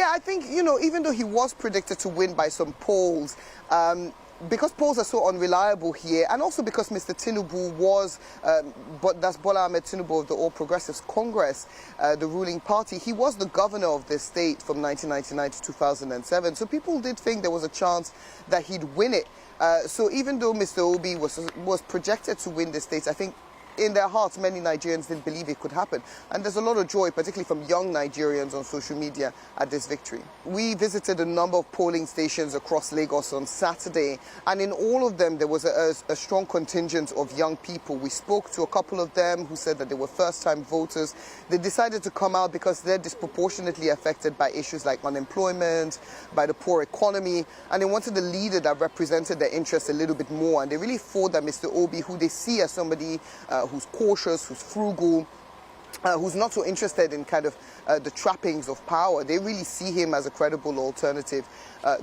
Yeah, I think, even though he was predicted to win by some polls, because polls are so unreliable here, and also because Mr. Tinubu was, that's Bola Tinubu of the All Progressives Congress, the ruling party, he was the governor of this state from 1999 to 2007. So people did think there was a chance that he'd win it. So even though Mr. Obi was projected to win the state, I think in their hearts, many Nigerians didn't believe it could happen. And there's a lot of joy, particularly from young Nigerians on social media, at this victory. We visited a number of polling stations across Lagos on Saturday, and in all of them, there was a strong contingent of young people. We spoke to a couple of them who said that they were first-time voters. They decided to come out because they're disproportionately affected by issues like unemployment, by the poor economy, and they wanted a leader that represented their interests a little bit more. And they really thought that Mr. Obi, who they see as somebody who's cautious, who's frugal, who's not so interested in kind of the trappings of power. They really see him as a credible alternative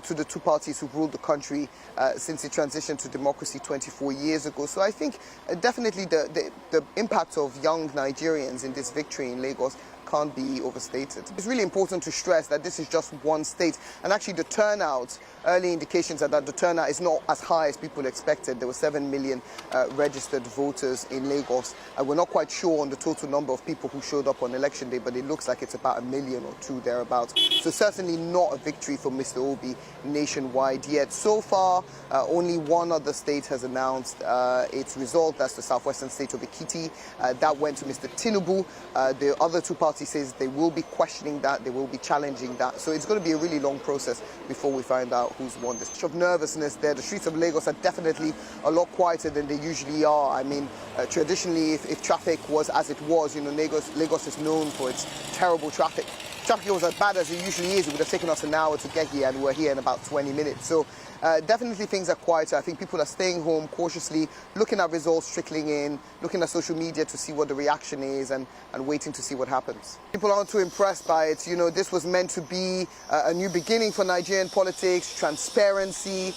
to the two parties who've ruled the country since it transitioned to democracy 24 years ago. So I think definitely the impact of young Nigerians in this victory in Lagos can't be overstated. It's really important to stress that this is just one state, and actually the turnout, early indications are that the turnout is not as high as people expected. There were 7 million registered voters in Lagos. We're not quite sure on the total number of people who showed up on election day, but it looks like it's about 1 million or 2 thereabouts. So certainly not a victory for Mr. Obi nationwide yet. So far, only one other state has announced its result. That's the southwestern state of Ekiti. That went to Mr. Tinubu. The other two parties says they will be questioning that, they will be challenging that. So it's going to be a really long process before we find out who's won this. There's of nervousness there. The streets of Lagos are definitely a lot quieter than they usually are. I mean, traditionally, if traffic was as it was, Lagos is known for its terrible traffic. If traffic was as bad as it usually is, it would have taken us an hour to get here, and we're here in about 20 minutes. So definitely things are quieter. I think people are staying home cautiously, looking at results trickling in, looking at social media to see what the reaction is, and waiting to see what happens. People aren't too impressed by it. This was meant to be a new beginning for Nigerian politics, transparency.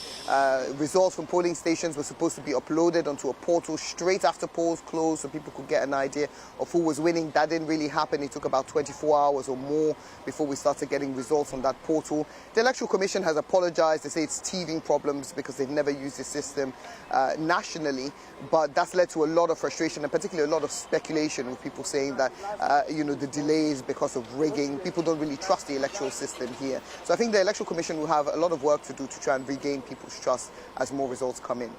Results from polling stations were supposed to be uploaded onto a portal straight after polls closed so people could get an idea of who was winning. That didn't really happen. It took about 24 hours or more before we started getting results on that portal. The Electoral Commission has apologized. They say it's teething problems because they've never used the system nationally, but that's led to a lot of frustration and particularly a lot of speculation with people saying that the delays because of rigging. People don't really trust the electoral system here. So I think the Electoral Commission will have a lot of work to do to try and regain people's trust as more results come in.